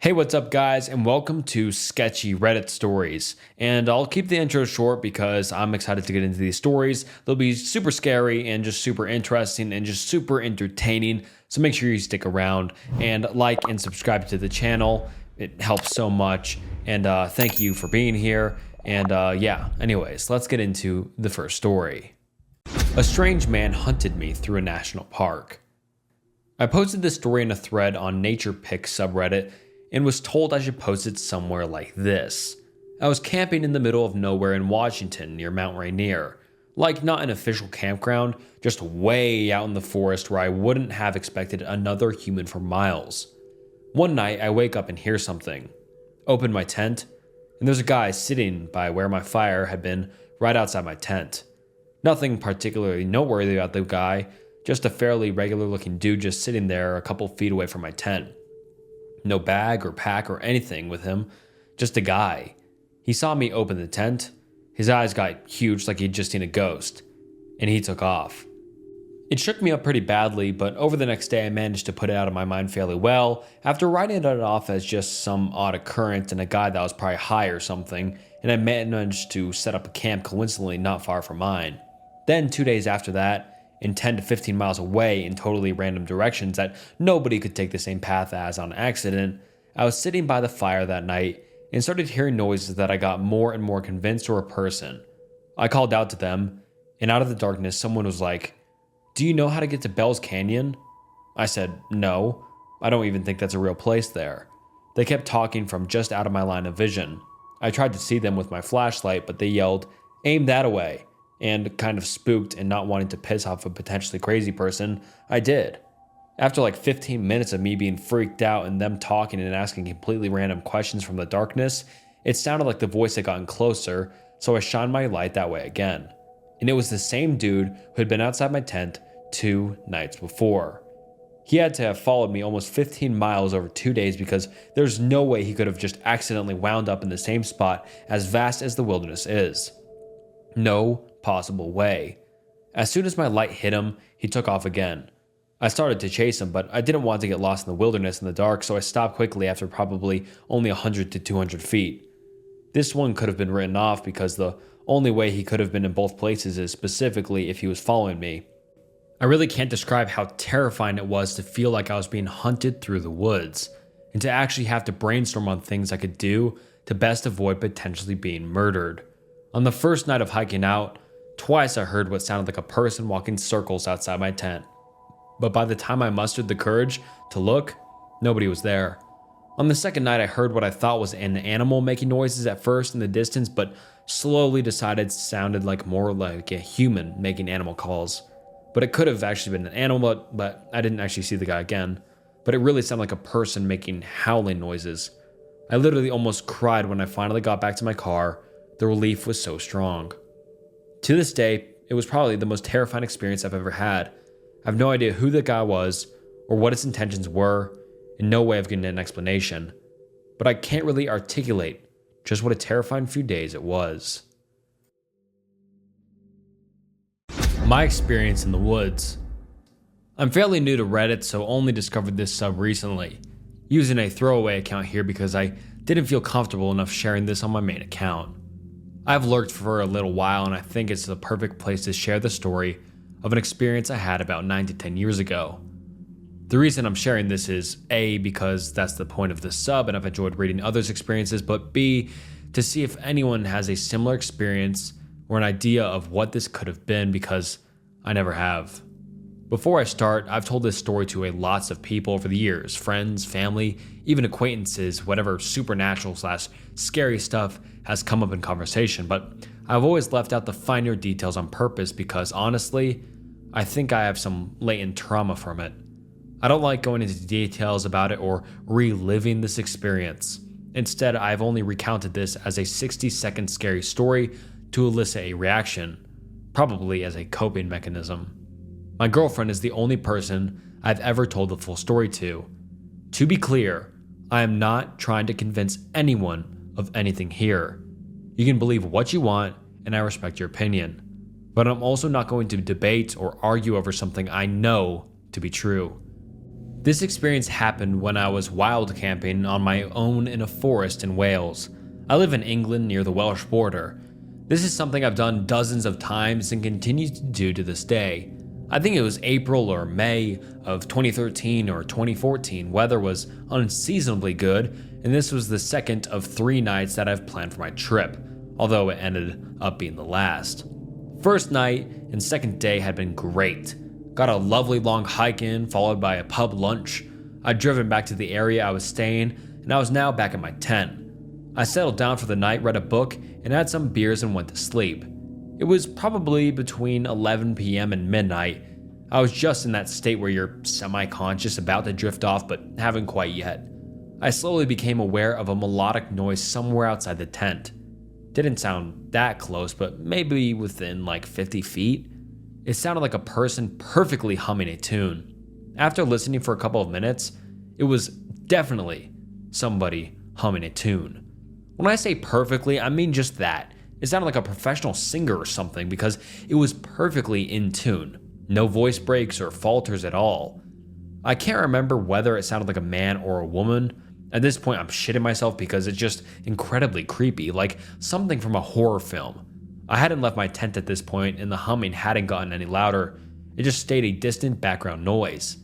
Hey, what's up, guys, and welcome to Sketchy Reddit Stories. And I'll keep the intro short because I'm excited to get into these stories. They'll be super scary and just super interesting and just super entertaining. So make sure you stick around and like and subscribe to the channel. It helps so much. And thank you for being here. And anyways, let's get into the first story. A strange man hunted me through a national park. I posted this story in a thread on Nature Pick subreddit and was told I should post it somewhere like this. I was camping in the middle of nowhere in Washington near Mount Rainier. Like not an official campground, just way out in the forest where I wouldn't have expected another human for miles. One night I wake up and hear something. Open my tent, and there's a guy sitting by where my fire had been right outside my tent. Nothing particularly noteworthy about the guy, just a fairly regular looking dude just sitting there a couple feet away from my tent. No bag or pack or anything with him, just a guy. He saw me open the tent. His eyes got huge like he'd just seen a ghost, and he took off. It shook me up pretty badly, but over the next day I managed to put it out of my mind fairly well after writing it off as just some odd occurrence and a guy that was probably high or something, and I managed to set up a camp coincidentally not far from mine. Then 2 days after that, in 10 to 15 miles away in totally random directions that nobody could take the same path as on accident, I was sitting by the fire that night and started hearing noises that I got more and more convinced were a person. I called out to them, and out of the darkness someone was like, "Do you know how to get to Bell's Canyon?" I said, "No, I don't even think that's a real place there." They kept talking from just out of my line of vision. I tried to see them with my flashlight, but they yelled, "Aim that away." And kind of spooked and not wanting to piss off a potentially crazy person, I did. After like 15 minutes of me being freaked out and them talking and asking completely random questions from the darkness, it sounded like the voice had gotten closer, so I shined my light that way again. And it was the same dude who had been outside my tent 2 nights before. He had to have followed me almost 15 miles over 2 days because there's no way he could have just accidentally wound up in the same spot as vast as the wilderness is. No possible way. As soon as my light hit him, he took off again. I started to chase him, but I didn't want to get lost in the wilderness in the dark, so I stopped quickly after probably only 100 to 200 feet. This one could have been written off because the only way he could have been in both places is specifically if he was following me. I really can't describe how terrifying it was to feel like I was being hunted through the woods, and to actually have to brainstorm on things I could do to best avoid potentially being murdered. On the first night of hiking out, twice I heard what sounded like a person walking circles outside my tent. But by the time I mustered the courage to look, nobody was there. On the second night, I heard what I thought was an animal making noises at first in the distance, but slowly decided sounded like more like a human making animal calls. But it could have actually been an animal, but I didn't actually see the guy again. But it really sounded like a person making howling noises. I literally almost cried when I finally got back to my car. The relief was so strong. To this day, it was probably the most terrifying experience I've ever had. I have no idea who the guy was or what his intentions were, and no way of getting an explanation. But I can't really articulate just what a terrifying few days it was. My experience in the woods. I'm fairly new to Reddit, so only discovered this sub recently, using a throwaway account here because I didn't feel comfortable enough sharing this on my main account. I've lurked for a little while, and I think it's the perfect place to share the story of an experience I had about 9 to 10 years ago. The reason I'm sharing this is A, because that's the point of this sub and I've enjoyed reading others' experiences, but B, to see if anyone has a similar experience or an idea of what this could have been, because I never have. Before I start, I've told this story to lots of people over the years, friends, family, even acquaintances, whatever supernatural / scary stuff has come up in conversation, but I've always left out the finer details on purpose because honestly, I think I have some latent trauma from it. I don't like going into details about it or reliving this experience. Instead, I've only recounted this as a 60-second scary story to elicit a reaction, probably as a coping mechanism. My girlfriend is the only person I've ever told the full story to. To be clear, I am not trying to convince anyone of anything here. You can believe what you want, and I respect your opinion. But I'm also not going to debate or argue over something I know to be true. This experience happened when I was wild camping on my own in a forest in Wales. I live in England near the Welsh border. This is something I've done dozens of times and continue to do to this day. I think it was April or May of 2013 or 2014. Weather was unseasonably good, and this was the second of 3 nights that I've planned for my trip, although it ended up being the last. First night and second day had been great. Got a lovely long hike in, followed by a pub lunch. I'd driven back to the area I was staying, and I was now back in my tent. I settled down for the night, read a book, and had some beers and went to sleep. It was probably between 11 p.m. and midnight. I was just in that state where you're semi-conscious, about to drift off, but haven't quite yet. I slowly became aware of a melodic noise somewhere outside the tent. Didn't sound that close, but maybe within like 50 feet. It sounded like a person perfectly humming a tune. After listening for a couple of minutes, it was definitely somebody humming a tune. When I say perfectly, I mean just that. It sounded like a professional singer or something because it was perfectly in tune. No voice breaks or falters at all. I can't remember whether it sounded like a man or a woman. At this point, I'm shitting myself because it's just incredibly creepy, like something from a horror film. I hadn't left my tent at this point, and the humming hadn't gotten any louder. It just stayed a distant background noise.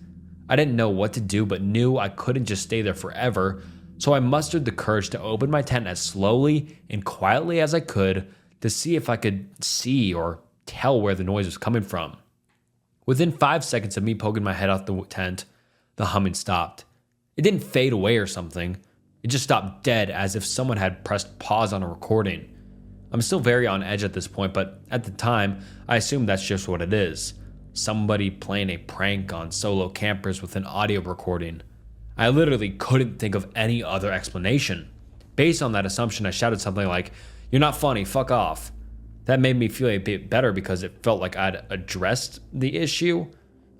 I didn't know what to do, but knew I couldn't just stay there forever, so I mustered the courage to open my tent as slowly and quietly as I could to see if I could see or tell where the noise was coming from. Within 5 seconds of me poking my head out the tent, the humming stopped. It didn't fade away or something. It just stopped dead, as if someone had pressed pause on a recording. I'm still very on edge at this point, but at the time, I assumed that's just what it is. Somebody playing a prank on solo campers with an audio recording. I literally couldn't think of any other explanation. Based on that assumption, I shouted something like, "You're not funny, fuck off." That made me feel a bit better because it felt like I'd addressed the issue.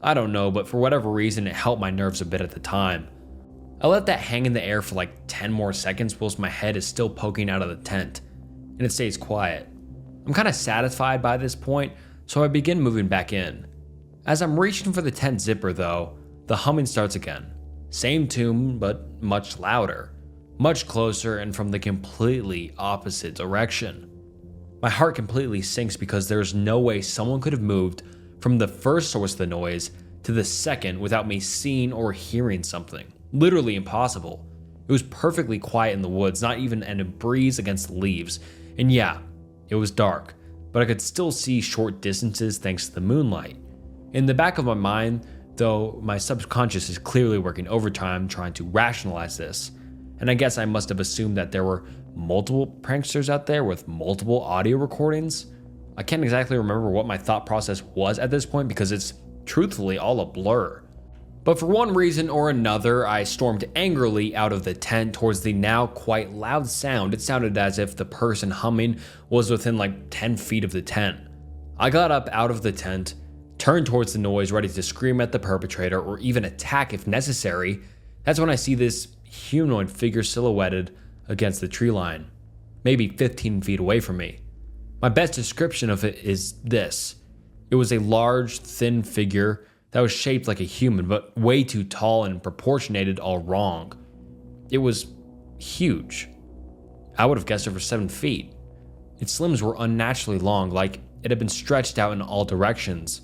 I don't know, but for whatever reason, it helped my nerves a bit at the time. I let that hang in the air for like 10 more seconds whilst my head is still poking out of the tent, and it stays quiet. I'm kind of satisfied by this point, so I begin moving back in. As I'm reaching for the tent zipper though, the humming starts again. Same tune, but much louder, much closer, and from the completely opposite direction. My heart completely sinks because there's no way someone could have moved from the first source of the noise to the second without me seeing or hearing something. Literally impossible. It was perfectly quiet in the woods, not even a breeze against the leaves. And yeah, it was dark, but I could still see short distances thanks to the moonlight. In the back of my mind, though, my subconscious is clearly working overtime trying to rationalize this. And I guess I must have assumed that there were multiple pranksters out there with multiple audio recordings. I can't exactly remember what my thought process was at this point because it's truthfully all a blur. But for one reason or another, I stormed angrily out of the tent towards the now quite loud sound. It sounded as if the person humming was within like 10 feet of the tent. I got up out of the tent, turned towards the noise, ready to scream at the perpetrator or even attack if necessary. That's when I see this humanoid figure silhouetted against the tree line, maybe 15 feet away from me. My best description of it is this. It was a large, thin figure that was shaped like a human, but way too tall and proportionated all wrong. It was huge. I would have guessed over 7 feet. Its limbs were unnaturally long, like it had been stretched out in all directions.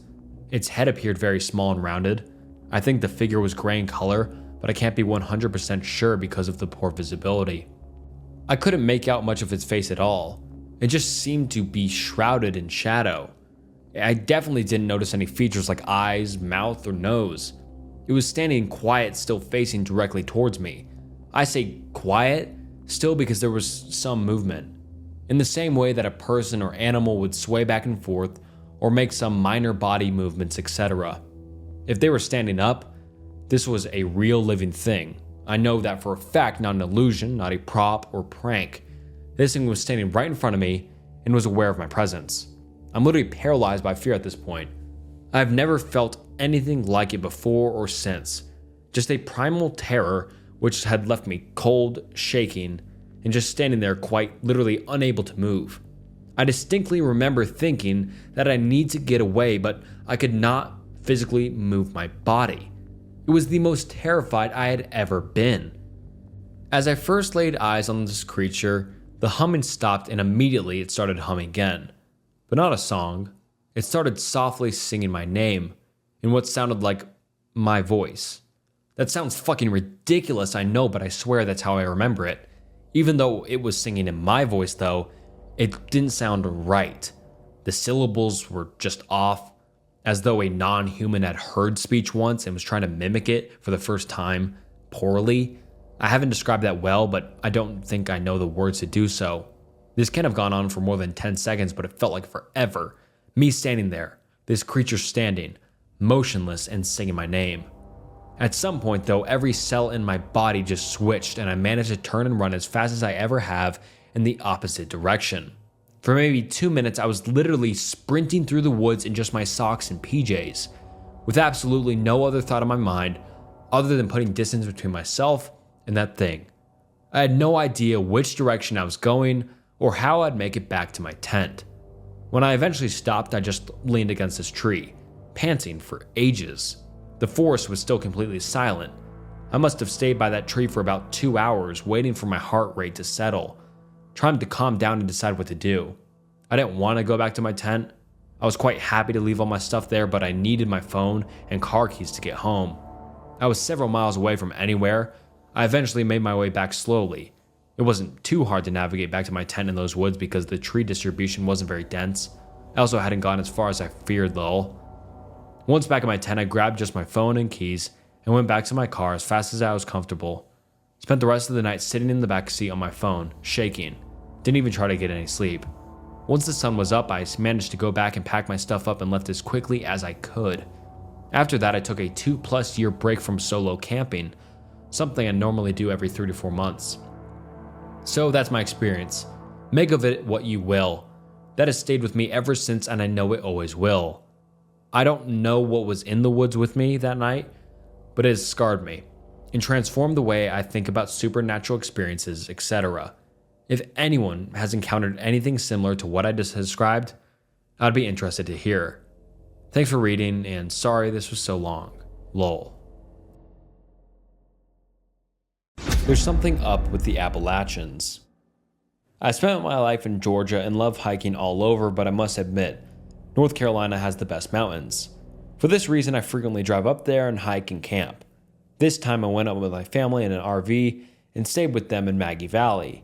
Its head appeared very small and rounded. I think the figure was gray in color, but I can't be 100% sure because of the poor visibility. I couldn't make out much of its face at all. It just seemed to be shrouded in shadow. I definitely didn't notice any features like eyes, mouth, or nose. It was standing quiet, still facing directly towards me. I say quiet, still because there was some movement. In the same way that a person or animal would sway back and forth, or make some minor body movements, etc. If they were standing up, this was a real living thing. I know that for a fact, not an illusion, not a prop or prank. This thing was standing right in front of me and was aware of my presence. I'm literally paralyzed by fear at this point. I've never felt anything like it before or since. Just a primal terror which had left me cold, shaking, and just standing there quite literally unable to move. I distinctly remember thinking that I need to get away, but I could not physically move my body. It was the most terrified I had ever been. As I first laid eyes on this creature, the humming stopped and immediately it started humming again. But not a song. It started softly singing my name in what sounded like my voice. That sounds fucking ridiculous, I know, but I swear that's how I remember it. Even though it was singing in my voice though, it didn't sound right. The syllables were just off, as though a non-human had heard speech once and was trying to mimic it for the first time, poorly. I haven't described that well, but I don't think I know the words to do so. This can't have gone on for more than 10 seconds, but it felt like forever. Me standing there, this creature standing, motionless and singing my name. At some point though, every cell in my body just switched and I managed to turn and run as fast as I ever have in the opposite direction. For maybe 2 minutes, I was literally sprinting through the woods in just my socks and PJs, with absolutely no other thought in my mind other than putting distance between myself and that thing. I had no idea which direction I was going or how I'd make it back to my tent. When I eventually stopped, I just leaned against this tree, panting for ages. The forest was still completely silent. I must have stayed by that tree for about 2 hours, waiting for my heart rate to settle, trying to calm down and decide what to do. I didn't want to go back to my tent. I was quite happy to leave all my stuff there, but I needed my phone and car keys to get home. I was several miles away from anywhere. I eventually made my way back slowly. It wasn't too hard to navigate back to my tent in those woods because the tree distribution wasn't very dense. I also hadn't gone as far as I feared though. Once back at my tent, I grabbed just my phone and keys and went back to my car as fast as I was comfortable. Spent the rest of the night sitting in the back seat on my phone, shaking. Didn't even try to get any sleep. Once the sun was up, I managed to go back and pack my stuff up and left as quickly as I could. After that, I took a 2+ year break from solo camping, something I normally do every 3 to 4 months. So that's my experience. Make of it what you will. That has stayed with me ever since, and I know it always will. I don't know what was in the woods with me that night, but it has scarred me and transformed the way I think about supernatural experiences, etc. If anyone has encountered anything similar to what I just described, I'd be interested to hear. Thanks for reading, and sorry this was so long. Lol. There's something up with the Appalachians. I spent my life in Georgia and love hiking all over, but I must admit, North Carolina has the best mountains. For this reason, I frequently drive up there and hike and camp. This time I went up with my family in an RV and stayed with them in Maggie Valley.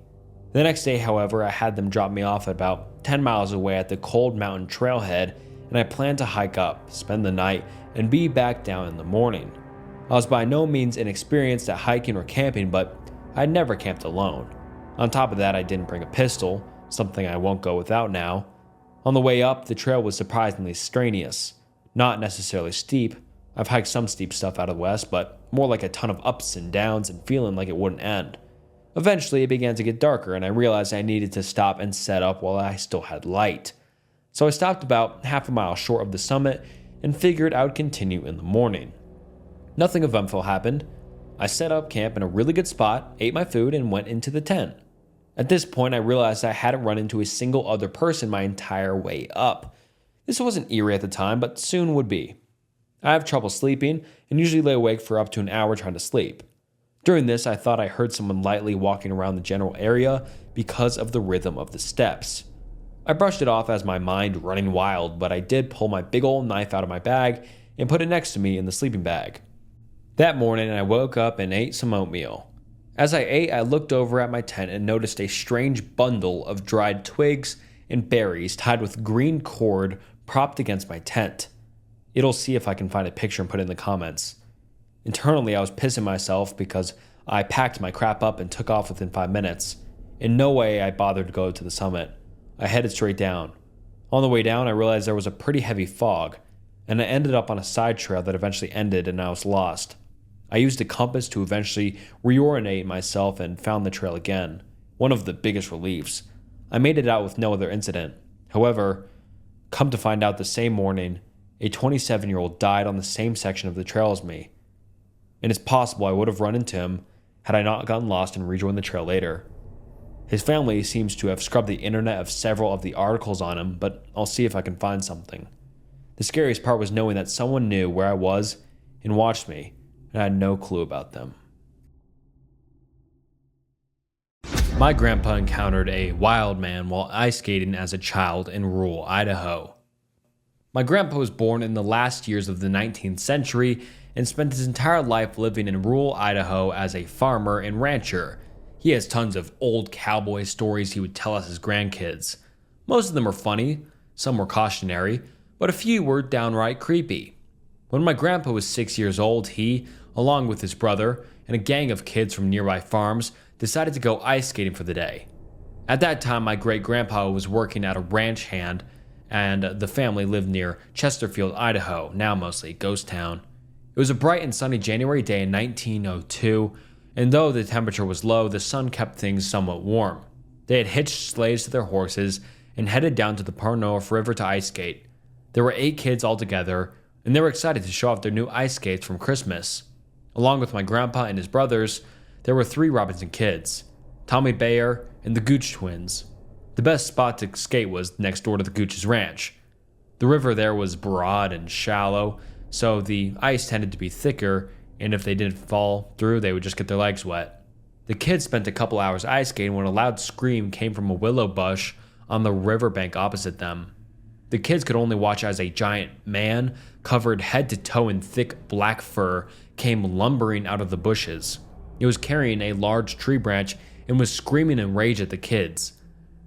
The next day, however, I had them drop me off at about 10 miles away at the Cold Mountain Trailhead, and I planned to hike up, spend the night, and be back down in the morning. I was by no means inexperienced at hiking or camping, but I'd never camped alone. On top of that, I didn't bring a pistol, something I won't go without now. On the way up, the trail was surprisingly strenuous. Not necessarily steep. I've hiked some steep stuff out of the West, but more like a ton of ups and downs and feeling like it wouldn't end. Eventually, it began to get darker, and I realized I needed to stop and set up while I still had light. So I stopped about half a mile short of the summit and figured I would continue in the morning. Nothing eventful happened. I set up camp in a really good spot, ate my food, and went into the tent. At this point, I realized I hadn't run into a single other person my entire way up. This wasn't eerie at the time, but soon would be. I have trouble sleeping and usually lay awake for up to an hour trying to sleep. During this, I thought I heard someone lightly walking around the general area because of the rhythm of the steps. I brushed it off as my mind running wild, but I did pull my big old knife out of my bag and put it next to me in the sleeping bag. That morning, I woke up and ate some oatmeal. As I ate, I looked over at my tent and noticed a strange bundle of dried twigs and berries tied with green cord propped against my tent. It'll see if I can find a picture and put it in the comments. Internally, I was pissing myself because I packed my crap up and took off within 5 minutes. In no way I bothered to go to the summit. I headed straight down. On the way down, I realized there was a pretty heavy fog, and I ended up on a side trail that eventually ended and I was lost. I used a compass to eventually reorient myself and found the trail again. One of the biggest reliefs. I made it out with no other incident. However, come to find out the same morning, a 27-year-old died on the same section of the trail as me. And it's possible I would have run into him had I not gotten lost and rejoined the trail later. His family seems to have scrubbed the internet of several of the articles on him, but I'll see if I can find something. The scariest part was knowing that someone knew where I was and watched me, and I had no clue about them. My grandpa encountered a wild man while ice skating as a child in rural Idaho. My grandpa was born in the last years of the 19th century and spent his entire life living in rural Idaho as a farmer and rancher. He has tons of old cowboy stories he would tell us as grandkids. Most of them were funny, some were cautionary, but a few were downright creepy. When my grandpa was 6 years old, he, along with his brother and a gang of kids from nearby farms, decided to go ice skating for the day. At that time, my great-grandpa was working at a ranch hand, and the family lived near Chesterfield, Idaho, now mostly a ghost town. It was a bright and sunny January day in 1902, and though the temperature was low, the sun kept things somewhat warm. They had hitched sleighs to their horses and headed down to the Parnoff River to ice skate. There were 8 kids altogether, and they were excited to show off their new ice skates from Christmas. Along with my grandpa and his brothers, there were 3 Robinson kids, Tommy Bayer and the Gooch twins. The best spot to skate was next door to the Gooch's ranch. The river there was broad and shallow, so the ice tended to be thicker, and if they didn't fall through, they would just get their legs wet. The kids spent a couple hours ice skating when a loud scream came from a willow bush on the riverbank opposite them. The kids could only watch as a giant man, covered head to toe in thick black fur, came lumbering out of the bushes. It was carrying a large tree branch and was screaming in rage at the kids.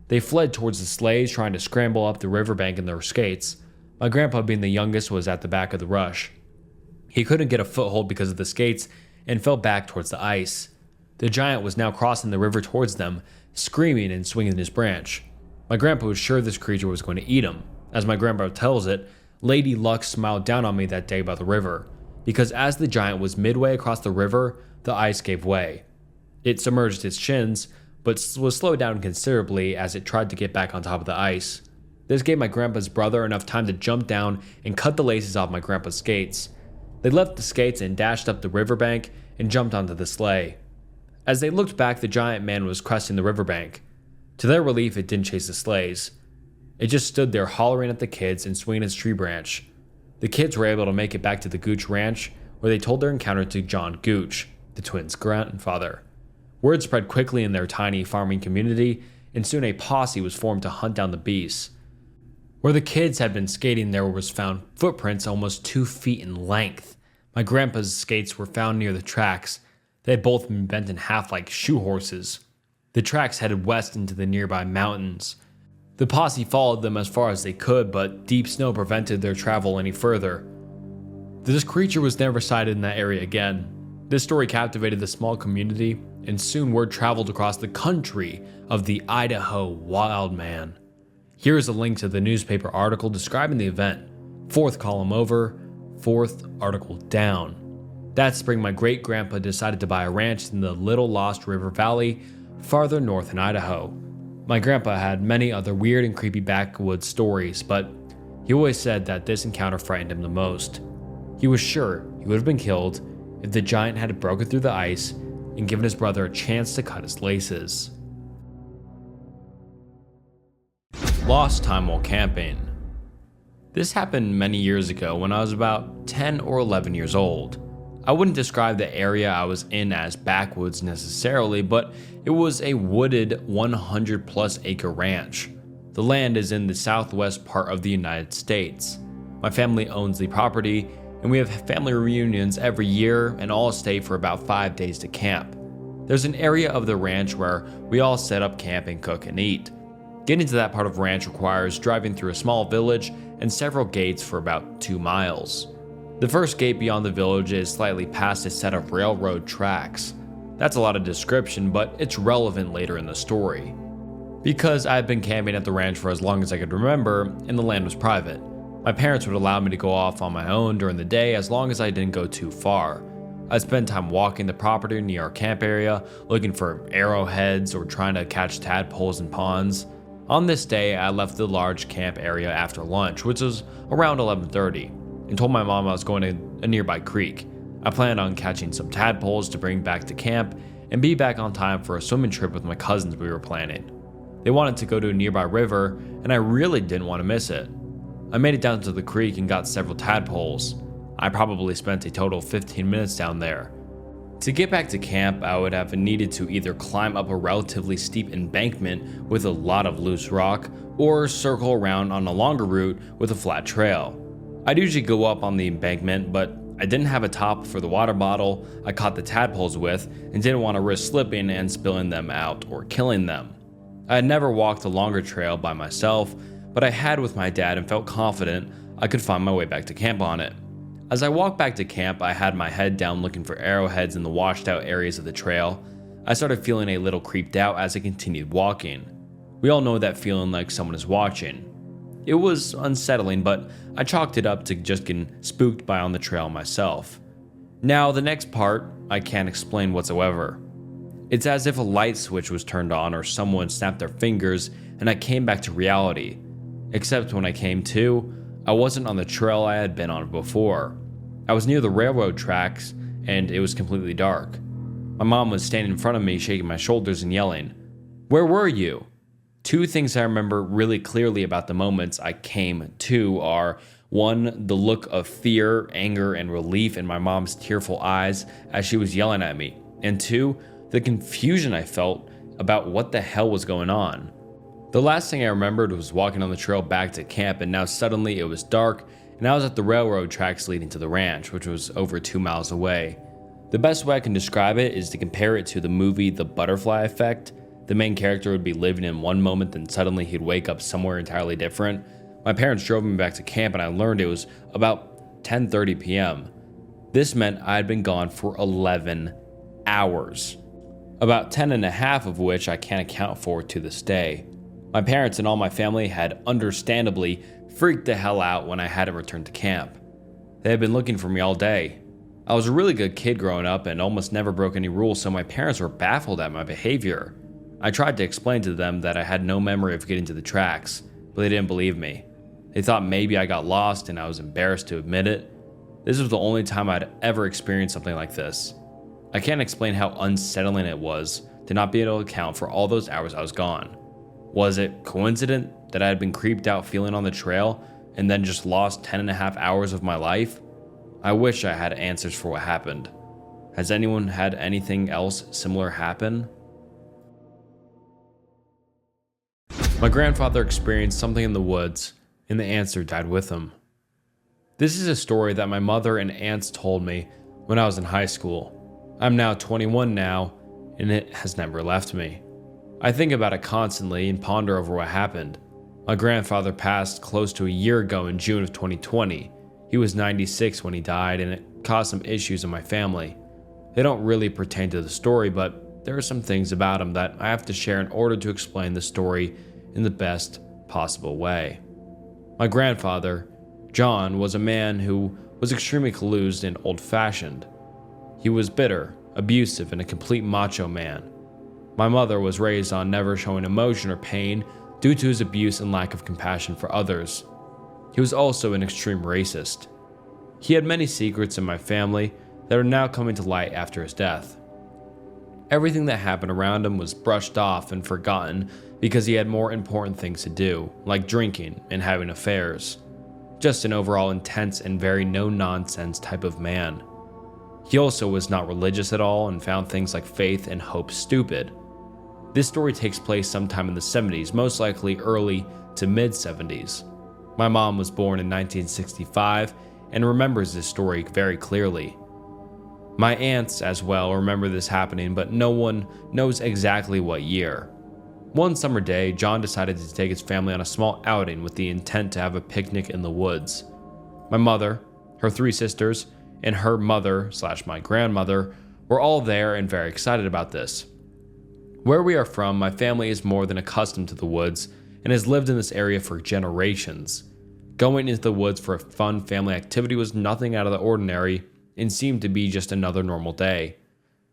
They fled towards the sleighs, trying to scramble up the riverbank in their skates. My grandpa, being the youngest, was at the back of the rush. He couldn't get a foothold because of the skates and fell back towards the ice. The giant was now crossing the river towards them, screaming and swinging his branch. My grandpa was sure this creature was going to eat him. As my grandpa tells it, Lady Luck smiled down on me that day by the river, because as the giant was midway across the river, the ice gave way. It submerged its shins, but was slowed down considerably as it tried to get back on top of the ice. This gave my grandpa's brother enough time to jump down and cut the laces off my grandpa's skates. They left the skates and dashed up the riverbank and jumped onto the sleigh. As they looked back, the giant man was cresting the riverbank. To their relief, it didn't chase the sleighs. It just stood there hollering at the kids and swinging its tree branch. The kids were able to make it back to the Gooch Ranch, where they told their encounter to John Gooch, the twins' grandfather. Word spread quickly in their tiny farming community, and soon a posse was formed to hunt down the beasts. Where the kids had been skating, there was found footprints almost 2 feet in length. My grandpa's skates were found near the tracks. They had both been bent in half like shoe horses. The tracks headed west into the nearby mountains. The posse followed them as far as they could, but deep snow prevented their travel any further. This creature was never sighted in that area again. This story captivated the small community, and soon word traveled across the country of the Idaho Wild Man. Here is a link to the newspaper article describing the event. 4th column over, 4th article down. That spring, my great-grandpa decided to buy a ranch in the Little Lost River Valley, farther north in Idaho. My grandpa had many other weird and creepy backwoods stories, but he always said that this encounter frightened him the most. He was sure he would have been killed if the giant had broken through the ice and given his brother a chance to cut his laces. Lost time while camping. This happened many years ago when I was about 10 or 11 years old. I wouldn't describe the area I was in as backwoods necessarily, but it was a wooded 100+ acre ranch. The land is in the southwest part of the United States. My family owns the property, and we have family reunions every year and all stay for about 5 days to camp. There's an area of the ranch where we all set up camp and cook and eat. Getting to that part of ranch requires driving through a small village and several gates for about 2 miles. The first gate beyond the village is slightly past a set of railroad tracks. That's a lot of description, but it's relevant later in the story. Because I had been camping at the ranch for as long as I could remember, and the land was private, my parents would allow me to go off on my own during the day as long as I didn't go too far. I'd spend time walking the property near our camp area, looking for arrowheads or trying to catch tadpoles in ponds. On this day, I left the large camp area after lunch, which was around 11:30, and told my mom I was going to a nearby creek. I planned on catching some tadpoles to bring back to camp and be back on time for a swimming trip with my cousins we were planning. They wanted to go to a nearby river, and I really didn't want to miss it. I made it down to the creek and got several tadpoles. I probably spent a total of 15 minutes down there. To get back to camp, I would have needed to either climb up a relatively steep embankment with a lot of loose rock, or circle around on a longer route with a flat trail. I'd usually go up on the embankment, but I didn't have a top for the water bottle I caught the tadpoles with and didn't want to risk slipping and spilling them out or killing them. I had never walked a longer trail by myself, but I had with my dad and felt confident I could find my way back to camp on it. As I walked back to camp, I had my head down looking for arrowheads in the washed out areas of the trail. I started feeling a little creeped out as I continued walking. We all know that feeling like someone is watching. It was unsettling, but I chalked it up to just getting spooked by on the trail myself. Now, the next part, I can't explain whatsoever. It's as if a light switch was turned on or someone snapped their fingers and I came back to reality. Except when I came to, I wasn't on the trail I had been on before. I was near the railroad tracks and it was completely dark. My mom was standing in front of me, shaking my shoulders and yelling, "Where were you?" Two things I remember really clearly about the moments I came to are, one, the look of fear, anger, and relief in my mom's tearful eyes as she was yelling at me, and two, the confusion I felt about what the hell was going on. The last thing I remembered was walking on the trail back to camp, and now suddenly it was dark and I was at the railroad tracks leading to the ranch, which was over 2 miles away. The best way I can describe it is to compare it to the movie The Butterfly Effect. The main character would be living in one moment, then suddenly he'd wake up somewhere entirely different. My parents drove me back to camp and I learned it was about 10:30 p.m. This meant I had been gone for 11 hours. About 10 and a half of which I can't account for to this day. My parents and all my family had understandably freaked the hell out when I hadn't returned to camp. They had been looking for me all day. I was a really good kid growing up and almost never broke any rules, so my parents were baffled at my behavior. I tried to explain to them that I had no memory of getting to the tracks, but they didn't believe me. They thought maybe I got lost and I was embarrassed to admit it. This was the only time I'd ever experienced something like this. I can't explain how unsettling it was to not be able to account for all those hours I was gone. Was it coincident that I had been creeped out feeling on the trail and then just lost 10 and a half hours of my life? I wish I had answers for what happened. Has anyone had anything else similar happen? My grandfather experienced something in the woods, and the answer died with him. This is a story that my mother and aunts told me when I was in high school. I'm now 21 now, and it has never left me. I think about it constantly and ponder over what happened. My grandfather passed close to a year ago in June of 2020. He was 96 when he died, and it caused some issues in my family. They don't really pertain to the story, but there are some things about him that I have to share in order to explain the story in the best possible way. My grandfather, John, was a man who was extremely collused and old-fashioned. He was bitter, abusive, and a complete macho man. My mother was raised on never showing emotion or pain due to his abuse and lack of compassion for others. He was also an extreme racist. He had many secrets in my family that are now coming to light after his death. Everything that happened around him was brushed off and forgotten because he had more important things to do, like drinking and having affairs. Just an overall intense and very no-nonsense type of man. He also was not religious at all and found things like faith and hope stupid. This story takes place sometime in the 70s, most likely early to mid-70s. My mom was born in 1965 and remembers this story very clearly. My aunts as well remember this happening, but no one knows exactly what year. One summer day, John decided to take his family on a small outing with the intent to have a picnic in the woods. My mother, her 3 sisters, and her mother/my grandmother were all there and very excited about this. Where we are from, my family is more than accustomed to the woods and has lived in this area for generations. Going into the woods for a fun family activity was nothing out of the ordinary and seemed to be just another normal day.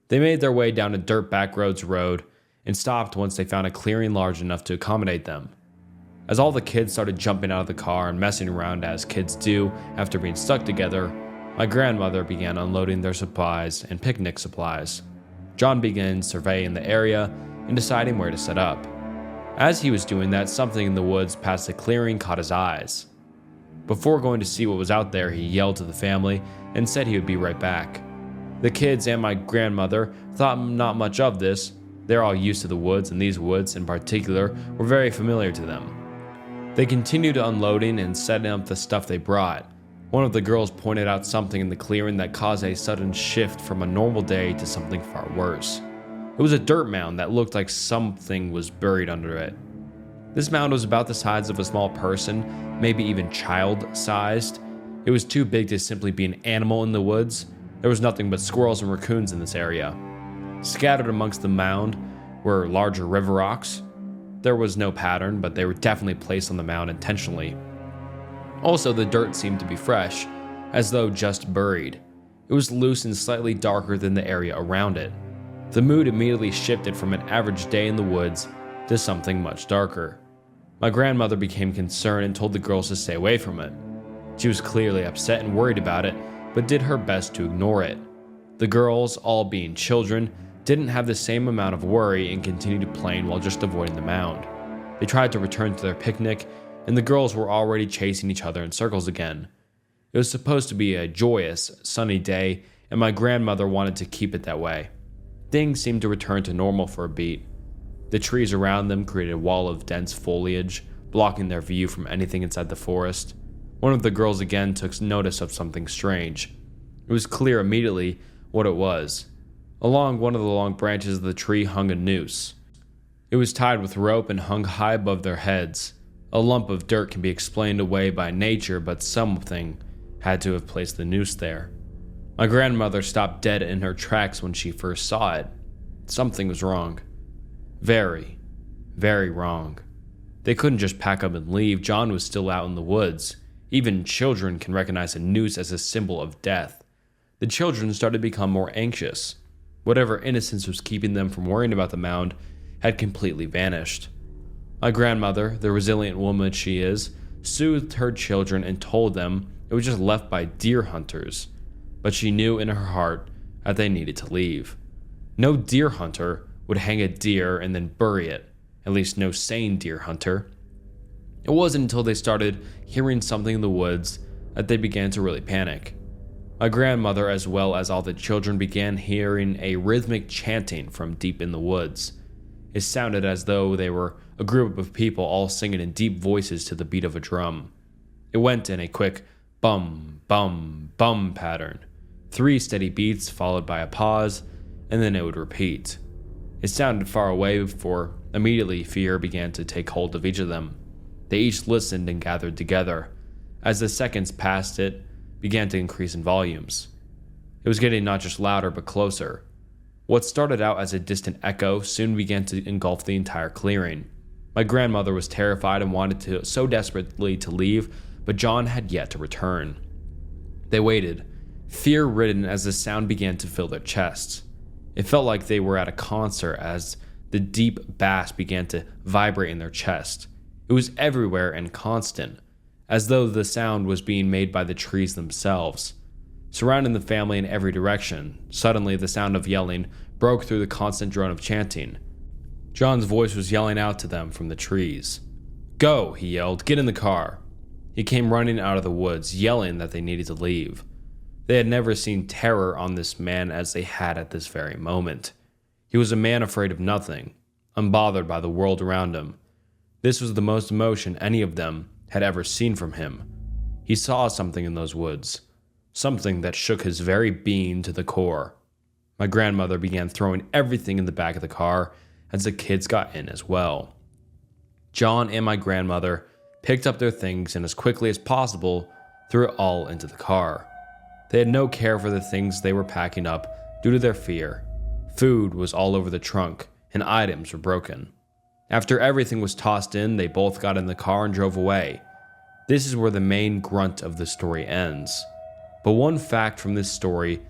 They made their way down a dirt backroads road and stopped once they found a clearing large enough to accommodate them. As all the kids started jumping out of the car and messing around as kids do after being stuck together, my grandmother began unloading their supplies and picnic supplies. John began surveying the area and deciding where to set up. As he was doing that, something in the woods past the clearing caught his eyes. Before going to see what was out there, he yelled to the family and said he would be right back. The kids and my grandmother thought not much of this. They're all used to the woods, and these woods in particular were very familiar to them. They continued unloading and setting up the stuff they brought. One of the girls pointed out something in the clearing that caused a sudden shift from a normal day to something far worse. It was a dirt mound that looked like something was buried under it. This mound was about the size of a small person, maybe even child-sized. It was too big to simply be an animal in the woods. There was nothing but squirrels and raccoons in this area. Scattered amongst the mound were larger river rocks. There was no pattern, but they were definitely placed on the mound intentionally. Also, the dirt seemed to be fresh, as though just buried. It was loose and slightly darker than the area around it. The mood immediately shifted from an average day in the woods to something much darker. My grandmother became concerned and told the girls to stay away from it. She was clearly upset and worried about it, but did her best to ignore it. The girls, all being children, didn't have the same amount of worry and continued playing while just avoiding the mound. They tried to return to their picnic, and the girls were already chasing each other in circles again. It was supposed to be a joyous, sunny day, and my grandmother wanted to keep it that way. Things seemed to return to normal for a beat. The trees around them created a wall of dense foliage, blocking their view from anything inside the forest. One of the girls again took notice of something strange. It was clear immediately what it was. Along one of the long branches of the tree hung a noose. It was tied with rope and hung high above their heads. A lump of dirt can be explained away by nature, but something had to have placed the noose there. My grandmother stopped dead in her tracks when she first saw it. Something was wrong. Very, very wrong. They couldn't just pack up and leave. John was still out in the woods. Even children can recognize a noose as a symbol of death. The children started to become more anxious. Whatever innocence was keeping them from worrying about the mound had completely vanished. My grandmother, the resilient woman she is, soothed her children and told them it was just left by deer hunters, but she knew in her heart that they needed to leave. No deer hunter would hang a deer and then bury it, at least no sane deer hunter. It wasn't until they started hearing something in the woods that they began to really panic. My grandmother, as well as all the children, began hearing a rhythmic chanting from deep in the woods. It sounded as though they were a group of people all singing in deep voices to the beat of a drum. It went in a quick bum, bum, bum pattern. 3 steady beats followed by a pause, and then it would repeat. It sounded far away, for immediately fear began to take hold of each of them. They each listened and gathered together. As the seconds passed, it began to increase in volumes. It was getting not just louder, but closer. What started out as a distant echo soon began to engulf the entire clearing. My grandmother was terrified and wanted to so desperately to leave, but John had yet to return. They waited, fear-ridden as the sound began to fill their chests. It felt like they were at a concert as the deep bass began to vibrate in their chest. It was everywhere and constant, as though the sound was being made by the trees themselves. Surrounding the family in every direction, suddenly the sound of yelling broke through the constant drone of chanting. John's voice was yelling out to them from the trees. "Go," he yelled, "get in the car." He came running out of the woods, yelling that they needed to leave. They had never seen terror on this man as they had at this very moment. He was a man afraid of nothing, unbothered by the world around him. This was the most emotion any of them had ever seen from him. He saw something in those woods, something that shook his very being to the core. My grandmother began throwing everything in the back of the car as the kids got in as well. John and my grandmother picked up their things and as quickly as possible threw it all into the car. They had no care for the things they were packing up due to their fear. Food was all over the trunk and items were broken. After everything was tossed in, they both got in the car and drove away. This is where the main grunt of the story ends. But one fact from this story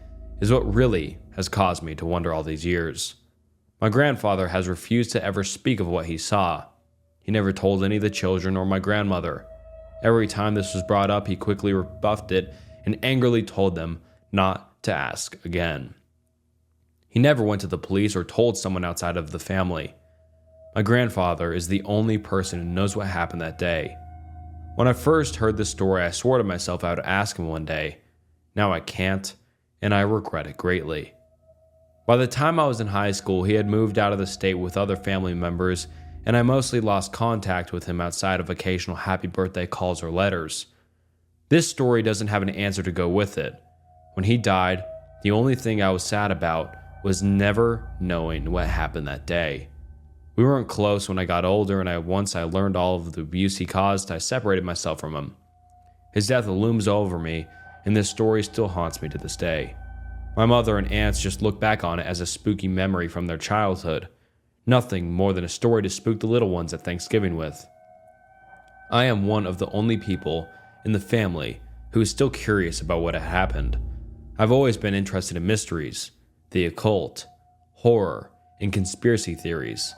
is what really has caused me to wonder all these years. My grandfather has refused to ever speak of what he saw. He never told any of the children or my grandmother. Every time this was brought up, he quickly rebuffed it and angrily told them not to ask again. He never went to the police or told someone outside of the family. My grandfather is the only person who knows what happened that day. When I first heard this story, I swore to myself I would ask him one day. Now I can't, and I regret it greatly. By the time I was in high school, he had moved out of the state with other family members, and I mostly lost contact with him outside of occasional happy birthday calls or letters. This story doesn't have an answer to go with it. When he died, the only thing I was sad about was never knowing what happened that day. We weren't close when I got older, and once I learned all of the abuse he caused, I separated myself from him. His death looms over me, and this story still haunts me to this day. My mother and aunts just look back on it as a spooky memory from their childhood. Nothing more than a story to spook the little ones at Thanksgiving with. I am one of the only people in the family who is still curious about what had happened. I've always been interested in mysteries, the occult, horror, and conspiracy theories.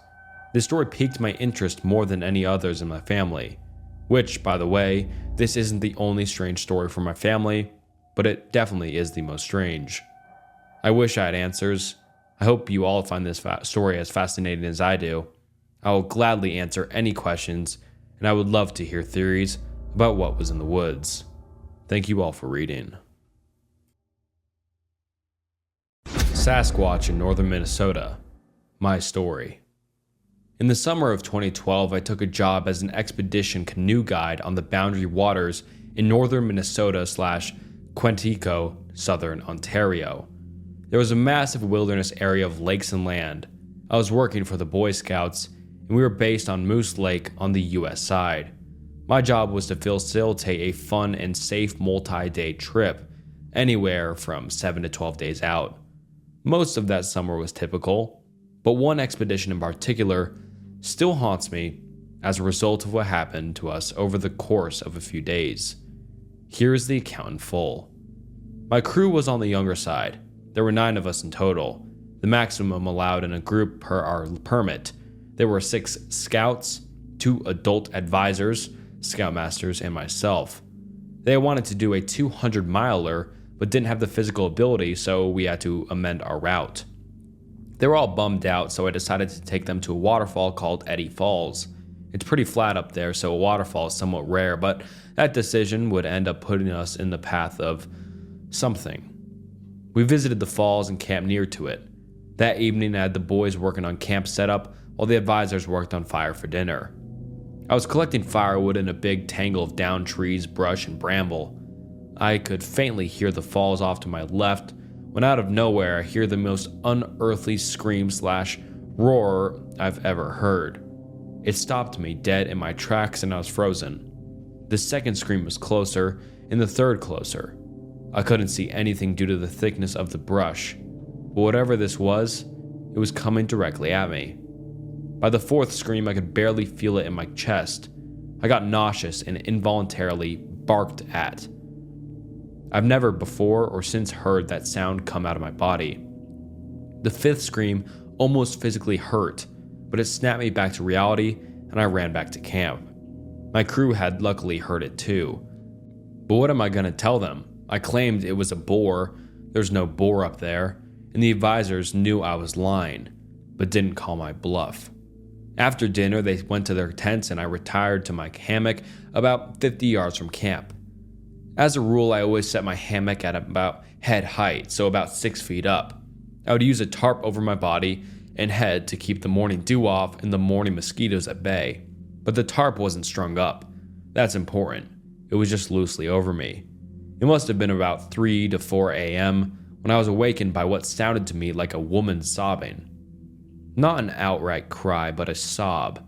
This story piqued my interest more than any others in my family. Which, by the way, this isn't the only strange story from my family, but it definitely is the most strange. I wish I had answers. I hope you all find this story as fascinating as I do. I will gladly answer any questions, and I would love to hear theories about what was in the woods. Thank you all for reading. Sasquatch in northern Minnesota. My story. In the summer of 2012, I took a job as an expedition canoe guide on the Boundary Waters in northern Minnesota/Quantico, southern Ontario. There was a massive wilderness area of lakes and land. I was working for the Boy Scouts, and we were based on Moose Lake on the US side. My job was to facilitate a fun and safe multi-day trip, anywhere from 7 to 12 days out. Most of that summer was typical, but one expedition in particular still haunts me as a result of what happened to us over the course of a few days. Here's the account in full. My crew was on the younger side. There were 9 of us in total, the maximum allowed in a group per our permit. There were 6 scouts, 2 adult advisors, scoutmasters, and myself. They wanted to do a 200-miler, but didn't have the physical ability, so we had to amend our route. They were all bummed out, so I decided to take them to a waterfall called Eddy Falls. It's pretty flat up there, so a waterfall is somewhat rare, but that decision would end up putting us in the path of something. We visited the falls and camped near to it. That evening, I had the boys working on camp setup while the advisors worked on fire for dinner. I was collecting firewood in a big tangle of downed trees, brush, and bramble. I could faintly hear the falls off to my left, when out of nowhere I hear the most unearthly scream/roar I've ever heard. It stopped me dead in my tracks and I was frozen. The second scream was closer, and the third closer. I couldn't see anything due to the thickness of the brush, but whatever this was, it was coming directly at me. By the fourth scream, I could barely feel it in my chest. I got nauseous and involuntarily barked at. I've never before or since heard that sound come out of my body. The fifth scream almost physically hurt, but it snapped me back to reality and I ran back to camp. My crew had luckily heard it too. But what am I going to tell them? I claimed it was a boar. There's no boar up there, and the advisors knew I was lying, but didn't call my bluff. After dinner, they went to their tents and I retired to my hammock about 50 yards from camp. As a rule, I always set my hammock at about head height, so about 6 feet up. I would use a tarp over my body and head to keep the morning dew off and the morning mosquitoes at bay. But the tarp wasn't strung up. That's important. It was just loosely over me. It must have been about 3 to 4 a.m. when I was awakened by what sounded to me like a woman sobbing. Not an outright cry, but a sob.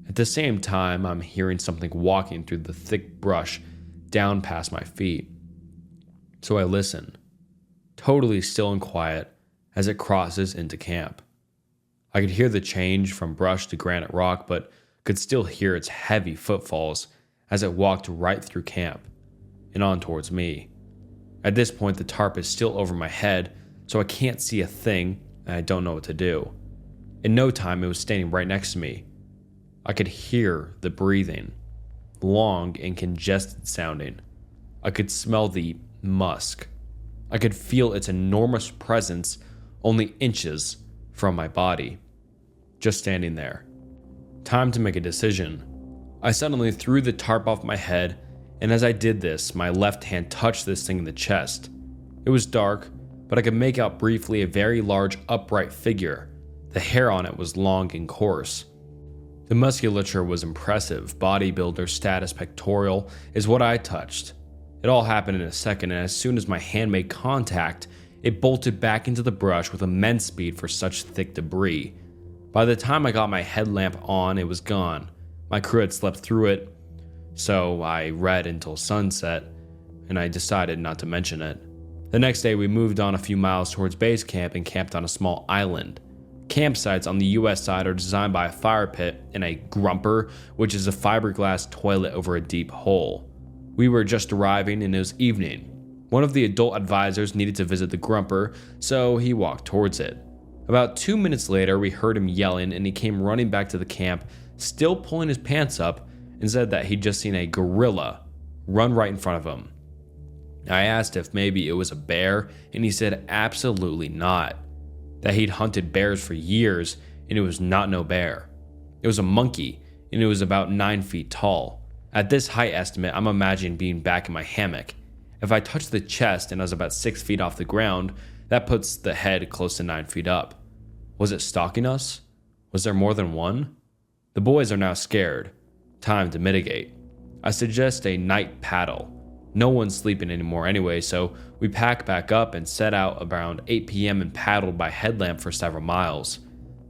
At the same time, I'm hearing something walking through the thick brush down past my feet. So I listen, totally still and quiet, as it crosses into camp. I could hear the change from brush to granite rock, but could still hear its heavy footfalls as it walked right through camp and on towards me. At this point, the tarp is still over my head, so I can't see a thing and I don't know what to do. In no time, it was standing right next to me. I could hear the breathing, long and congested sounding. I could smell the musk. I could feel its enormous presence only inches from my body. Just standing there. Time to make a decision. I suddenly threw the tarp off my head, and as I did this, my left hand touched this thing in the chest. It was dark, but I could make out briefly a very large upright figure. The hair on it was long and coarse. The musculature was impressive, bodybuilder status pectoral is what I touched. It all happened in a second, and as soon as my hand made contact, it bolted back into the brush with immense speed for such thick debris. By the time I got my headlamp on, it was gone. My crew had slept through it, so I read until sunset, and I decided not to mention it. The next day, we moved on a few miles towards base camp and camped on a small island. Campsites on the US side are designed by a fire pit and a grumper, which is a fiberglass toilet over a deep hole. We were just arriving and it was evening. One of the adult advisors needed to visit the grumper, so he walked towards it. About 2 minutes later, we heard him yelling and he came running back to the camp, still pulling his pants up, and said that he'd just seen a gorilla run right in front of him. I asked if maybe it was a bear, and he said absolutely not. That he'd hunted bears for years, and it was not no bear. It was a monkey, and it was about 9 feet tall. At this height estimate, I'm imagining being back in my hammock. If I touched the chest and I was about 6 feet off the ground, that puts the head close to 9 feet up. Was it stalking us? Was there more than one? The boys are now scared. Time to mitigate. I suggest a night paddle. No one's sleeping anymore anyway, so we packed back up and set out around 8 p.m. and paddled by headlamp for several miles.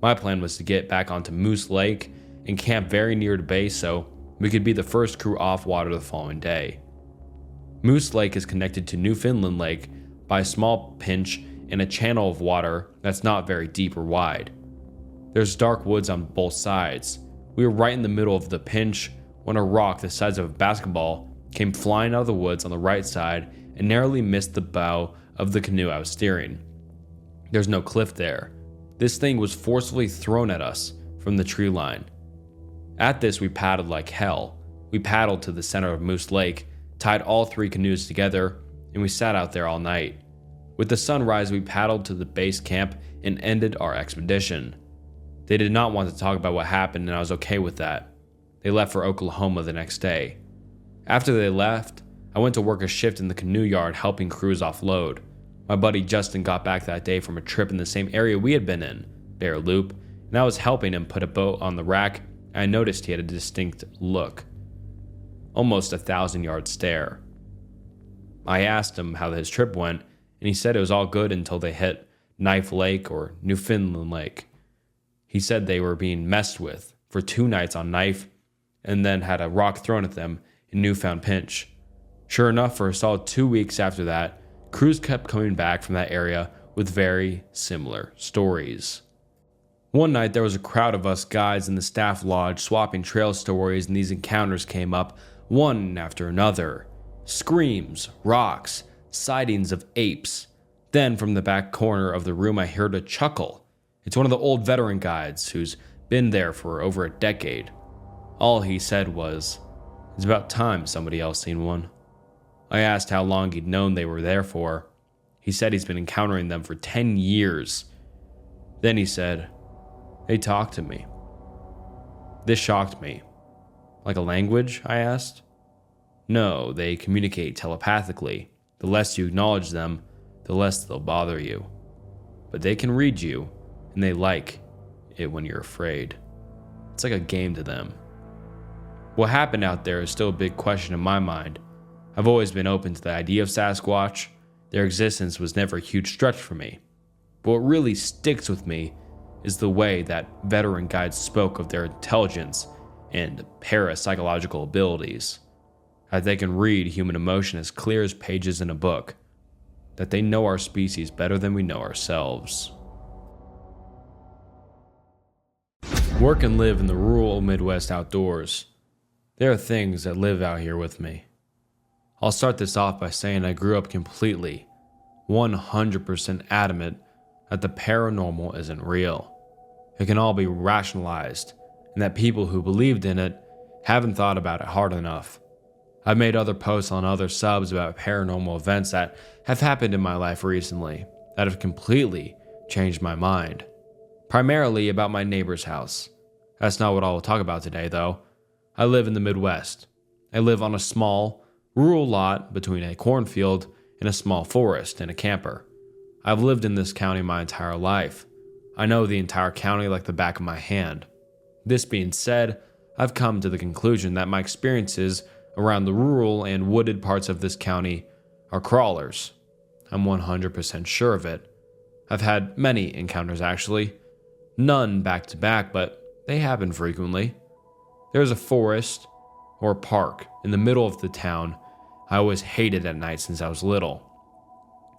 My plan was to get back onto Moose Lake and camp very near the base so we could be the first crew off water the following day. Moose Lake is connected to Newfoundland Lake by a small pinch and a channel of water that's not very deep or wide. There's dark woods on both sides. We were right in the middle of the pinch when a rock the size of a basketball came flying out of the woods on the right side and narrowly missed the bow of the canoe I was steering. There's no cliff there. This thing was forcefully thrown at us from the tree line. At this, we paddled like hell. We paddled to the center of Moose Lake, tied all 3 canoes together, and we sat out there all night. With the sunrise, we paddled to the base camp and ended our expedition. They did not want to talk about what happened, and I was okay with that. They left for Oklahoma the next day. After they left, I went to work a shift in the canoe yard helping crews offload. My buddy Justin got back that day from a trip in the same area we had been in, Bear Loop, and I was helping him put a boat on the rack, and I noticed he had a distinct look. Almost 1,000-yard stare. I asked him how his trip went, and he said it was all good until they hit Knife Lake or Newfoundland Lake. He said they were being messed with for 2 nights on Knife, and then had a rock thrown at them in Newfound Pinch. Sure enough, for a solid 2 weeks after that, crews kept coming back from that area with very similar stories. One night, there was a crowd of us guys in the staff lodge swapping trail stories, and these encounters came up one after another. Screams, rocks, sightings of apes. Then, from the back corner of the room, I heard a chuckle. It's one of the old veteran guides who's been there for over a decade. All he said was, "It's about time somebody else seen one." I asked how long he'd known they were there for. He said he's been encountering them for 10 years. Then he said, "They talk to me." This shocked me. Like a language, I asked. No, they communicate telepathically. The less you acknowledge them, the less they'll bother you. But they can read you, and they like it when you're afraid. It's like a game to them. What happened out there is still a big question in my mind. I've always been open to the idea of Sasquatch. Their existence was never a huge stretch for me. But what really sticks with me is the way that veteran guides spoke of their intelligence and parapsychological abilities. That they can read human emotion as clear as pages in a book. That they know our species better than we know ourselves. Work and live in the rural Midwest outdoors. There are things that live out here with me. I'll start this off by saying I grew up completely, 100% adamant that the paranormal isn't real. It can all be rationalized, and that people who believed in it haven't thought about it hard enough. I've made other posts on other subs about paranormal events that have happened in my life recently that have completely changed my mind. Primarily about my neighbor's house. That's not what I will talk about today, though. I live in the Midwest. I live on a small, rural lot between a cornfield and a small forest and a camper. I've lived in this county my entire life. I know the entire county like the back of my hand. This being said, I've come to the conclusion that my experiences around the rural and wooded parts of this county are crawlers. I'm 100% sure of it. I've had many encounters actually. None back to back, but they happen frequently. There's a forest or park in the middle of the town I always hated at night since I was little.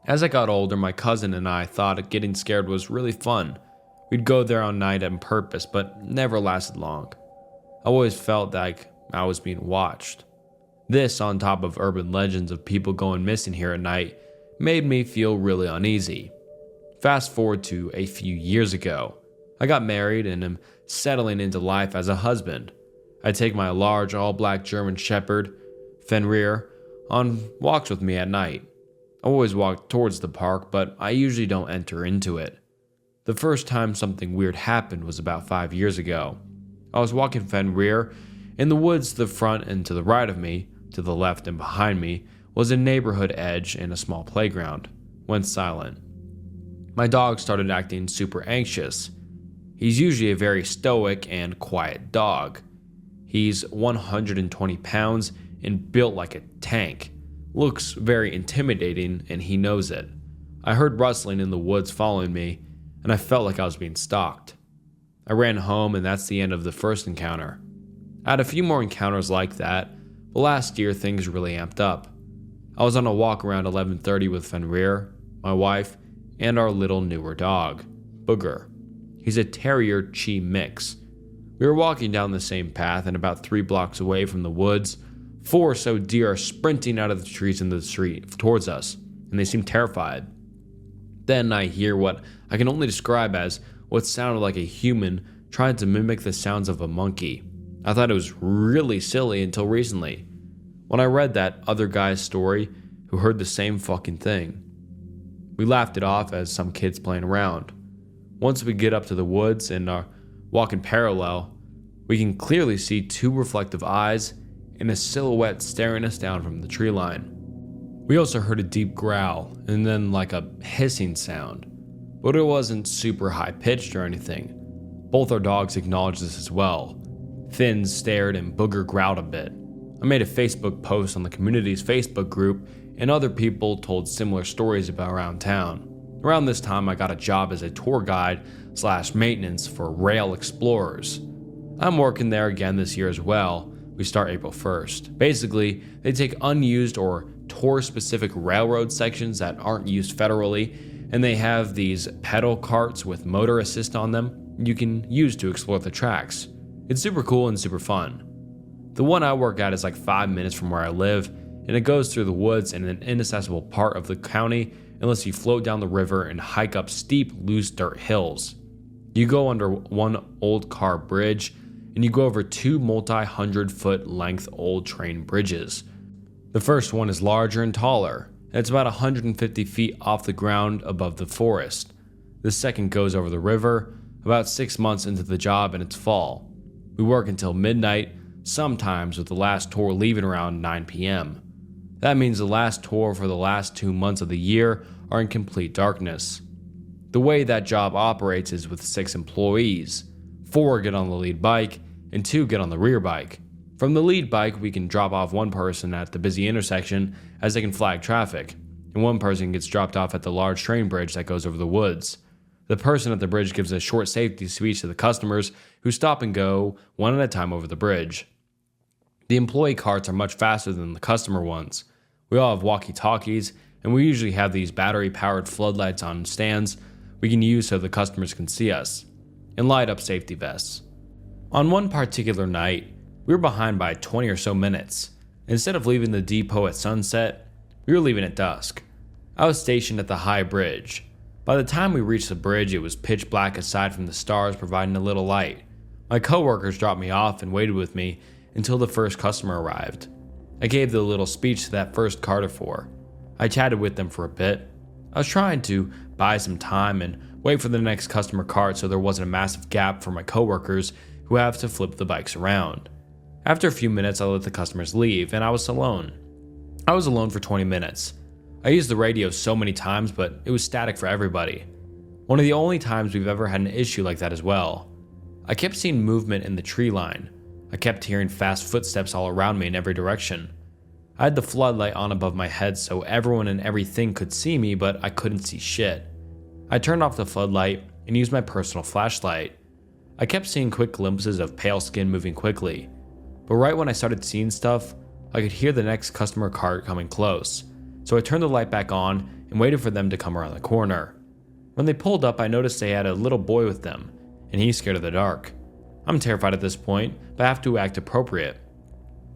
As I got older, my cousin and I thought getting scared was really fun. We'd go there on night on purpose, but never lasted long. I always felt like I was being watched. This, on top of urban legends of people going missing here at night, made me feel really uneasy. Fast forward to a few years ago. I got married and am settling into life as a husband. I take my large all-black German Shepherd, Fenrir, on walks with me at night. I always walk towards the park, but I usually don't enter into it. The first time something weird happened was about 5 years ago. I was walking Fenrir. In the woods to the front and to the right of me, to the left and behind me, was a neighborhood edge and a small playground. Went silent. My dog started acting super anxious. He's usually a very stoic and quiet dog. He's 120 pounds and built like a tank. Looks very intimidating and he knows it. I heard rustling in the woods following me, and I felt like I was being stalked. I ran home, and that's the end of the first encounter. I had a few more encounters like that, but last year things really amped up. I was on a walk around 11:30 with Fenrir, my wife, and our little newer dog, Booger. He's a terrier chi mix. We were walking down the same path, and about 3 blocks away from the woods, 4 or so deer are sprinting out of the trees into the street towards us, and they seem terrified. Then I hear what I can only describe as what sounded like a human trying to mimic the sounds of a monkey. I thought it was really silly until recently, when I read that other guy's story who heard the same fucking thing. We laughed it off as some kids playing around. Once we get up to the woods and are walking parallel, we can clearly see 2 reflective eyes and a silhouette staring us down from the tree line. We also heard a deep growl and then like a hissing sound, but it wasn't super high pitched or anything. Both our dogs acknowledged this as well. Finn stared and Booger growled a bit. I made a Facebook post on the community's Facebook group, and other people told similar stories about around town. Around this time, I got a job as a tour guide / maintenance for Rail Explorers. I'm working there again this year as well. We start April 1st. Basically, they take unused or tour-specific railroad sections that aren't used federally, and they have these pedal carts with motor assist on them you can use to explore the tracks. It's super cool and super fun. The one I work at is like 5 minutes from where I live, and it goes through the woods in an inaccessible part of the county unless you float down the river and hike up steep, loose dirt hills. You go under one old car bridge, and you go over 2 multi-100-foot length old train bridges. The first one is larger and taller, and it's about 150 feet off the ground above the forest. The second goes over the river, about 6 months into the job, and it's fall. We work until midnight, sometimes with the last tour leaving around 9 p.m. That means the last tour for the last 2 months of the year are in complete darkness. The way that job operates is with 6 employees. 4 get on the lead bike, and 2 get on the rear bike. From the lead bike, we can drop off one person at the busy intersection as they can flag traffic, and one person gets dropped off at the large train bridge that goes over the woods. The person at the bridge gives a short safety speech to the customers who stop and go one at a time over the bridge. The employee carts are much faster than the customer ones. We all have walkie-talkies, and we usually have these battery-powered floodlights on stands we can use so the customers can see us, and light up safety vests. On one particular night, we were behind by 20 or so minutes. Instead of leaving the depot at sunset, we were leaving at dusk. I was stationed at the high bridge. By the time we reached the bridge, it was pitch black aside from the stars providing a little light. My coworkers dropped me off and waited with me until the first customer arrived. I gave the little speech to that first carter for. I chatted with them for a bit. I was trying to buy some time and wait for the next customer cart so there wasn't a massive gap for my coworkers who have to flip the bikes around. After a few minutes, I let the customers leave, and I was alone. I was alone for 20 minutes. I used the radio so many times, but it was static for everybody. One of the only times we've ever had an issue like that as well. I kept seeing movement in the tree line. I kept hearing fast footsteps all around me in every direction. I had the floodlight on above my head so everyone and everything could see me, but I couldn't see shit. I turned off the floodlight and used my personal flashlight. I kept seeing quick glimpses of pale skin moving quickly, but right when I started seeing stuff, I could hear the next customer cart coming close, so I turned the light back on and waited for them to come around the corner. When they pulled up, I noticed they had a little boy with them, and he's scared of the dark. I'm terrified at this point, but I have to act appropriate.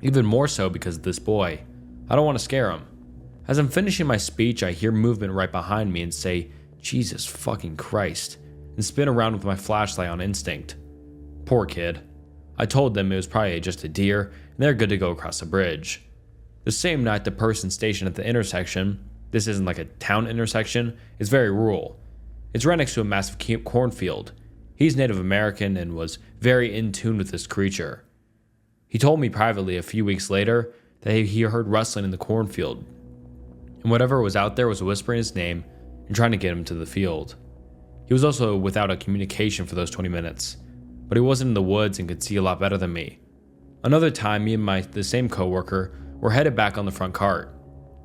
Even more so because of this boy. I don't want to scare him. As I'm finishing my speech, I hear movement right behind me and say, "Jesus fucking Christ," and spin around with my flashlight on instinct. Poor kid. I told them it was probably just a deer, and they're good to go across the bridge. The same night, the person stationed at the intersection, this isn't like a town intersection, is very rural. It's right next to a massive cornfield. He's Native American and was very in tune with this creature. He told me privately a few weeks later that he heard rustling in the cornfield, and whatever was out there was whispering his name and trying to get him to the field. He was also without a communication for those 20 minutes, but he wasn't in the woods and could see a lot better than me. Another time, me and the same coworker were headed back on the front cart.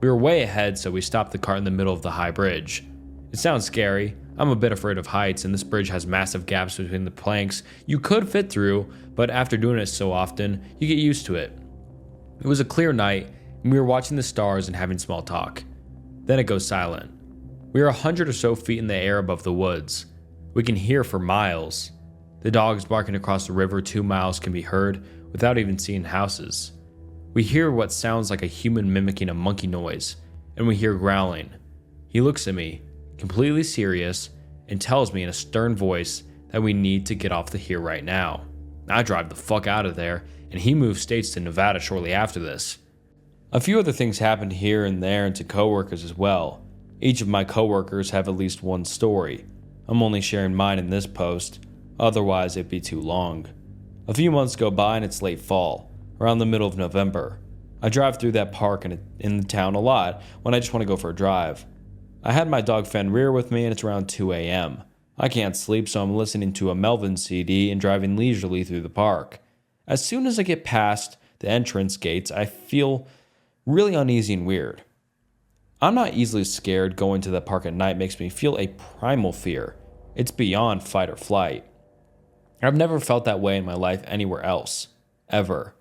We were way ahead, so we stopped the cart in the middle of the high bridge. It sounds scary. I'm a bit afraid of heights, and this bridge has massive gaps between the planks you could fit through, but after doing it so often, you get used to it. It was a clear night, and we were watching the stars and having small talk. Then it goes silent. We are 100 or so feet in the air above the woods. We can hear for miles. The dogs barking across the river 2 miles can be heard without even seeing houses. We hear what sounds like a human mimicking a monkey noise, and we hear growling. He looks at me, completely serious, and tells me in a stern voice that we need to get off the here right now. I drive the fuck out of there, and he moves states to Nevada shortly after this. A few other things happened here and there and to coworkers as well. Each of my coworkers have at least one story. I'm only sharing mine in this post, otherwise it'd be too long. A few months go by and it's late fall, around the middle of November. I drive through that park in the town a lot when I just want to go for a drive. I had my dog Fenrir with me and it's around 2 a.m. I can't sleep, so I'm listening to a Melvin CD and driving leisurely through the park. As soon as I get past the entrance gates, I feel really uneasy and weird. I'm not easily scared. Going to the park at night makes me feel a primal fear. It's beyond fight or flight. I've never felt that way in my life anywhere else, ever,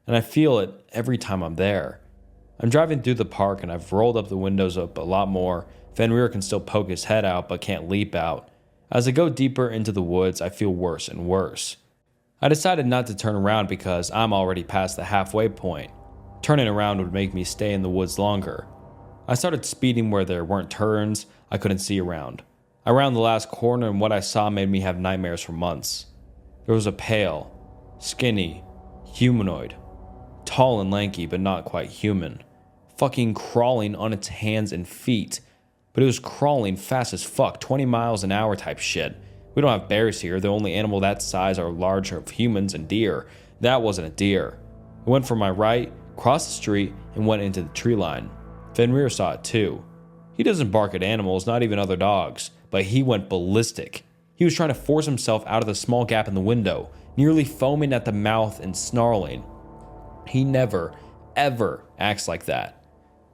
and I feel it every time I'm there. I'm driving through the park and I've rolled up the windows up a lot more. Fenrir can still poke his head out but can't leap out. As I go deeper into the woods, I feel worse and worse. I decided not to turn around because I'm already past the halfway point. Turning around would make me stay in the woods longer. I started speeding where there weren't turns I couldn't see around. I rounded the last corner and what I saw made me have nightmares for months. There was a pale, skinny, humanoid, tall and lanky but not quite human, fucking crawling on its hands and feet. But it was crawling fast as fuck, 20 miles an hour type shit. We don't have bears here. The only animal that size are larger of humans and deer. That wasn't a deer. It went from my right, crossed the street, and went into the tree line. Fenrir saw it too. He doesn't bark at animals, not even other dogs, but he went ballistic. He was trying to force himself out of the small gap in the window, nearly foaming at the mouth and snarling. He never, ever acts like that.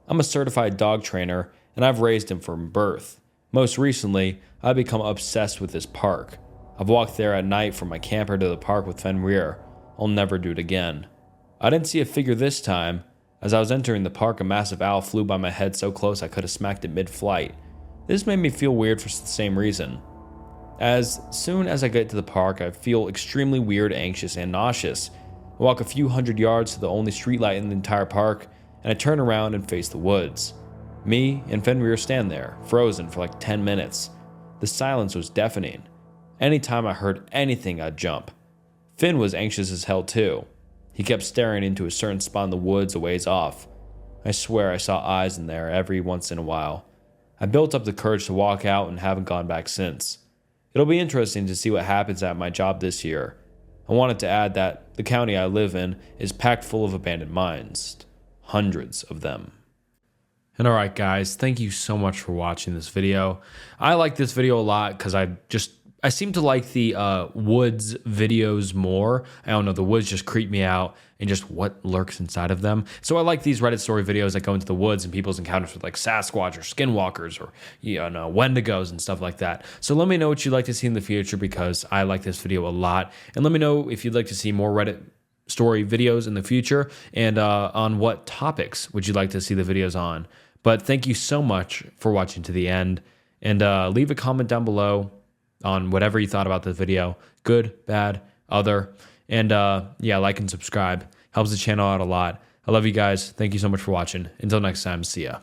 I'm a certified dog trainer, and I've raised him from birth. Most recently, I've become obsessed with this park. I've walked there at night from my camper to the park with Fenrir. I'll never do it again. I didn't see a figure this time. As I was entering the park, a massive owl flew by my head so close I could have smacked it mid-flight. This made me feel weird for the same reason. As soon as I get to the park, I feel extremely weird, anxious, and nauseous. I walk a few hundred yards to the only streetlight in the entire park, and I turn around and face the woods. Me and Fenrir stand there, frozen for like 10 minutes. The silence was deafening. Anytime I heard anything, I'd jump. Finn was anxious as hell too. He kept staring into a certain spot in the woods a ways off. I swear I saw eyes in there every once in a while. I built up the courage to walk out and haven't gone back since. It'll be interesting to see what happens at my job this year. I wanted to add that the county I live in is packed full of abandoned mines. Hundreds of them. And all right, guys, thank you so much for watching this video. I like this video a lot because I seem to like the woods videos more. I don't know, the woods just creep me out and just what lurks inside of them. So I like these Reddit story videos that go into the woods and people's encounters with like Sasquatch or skinwalkers or Wendigos and stuff like that. So let me know what you'd like to see in the future because I like this video a lot. And let me know if you'd like to see more Reddit story videos in the future and on what topics would you like to see the videos on. But thank you so much for watching to the end. And leave a comment down below on whatever you thought about the video, good, bad, other. And yeah, like and subscribe. Helps the channel out a lot. I love you guys. Thank you so much for watching. Until next time, see ya.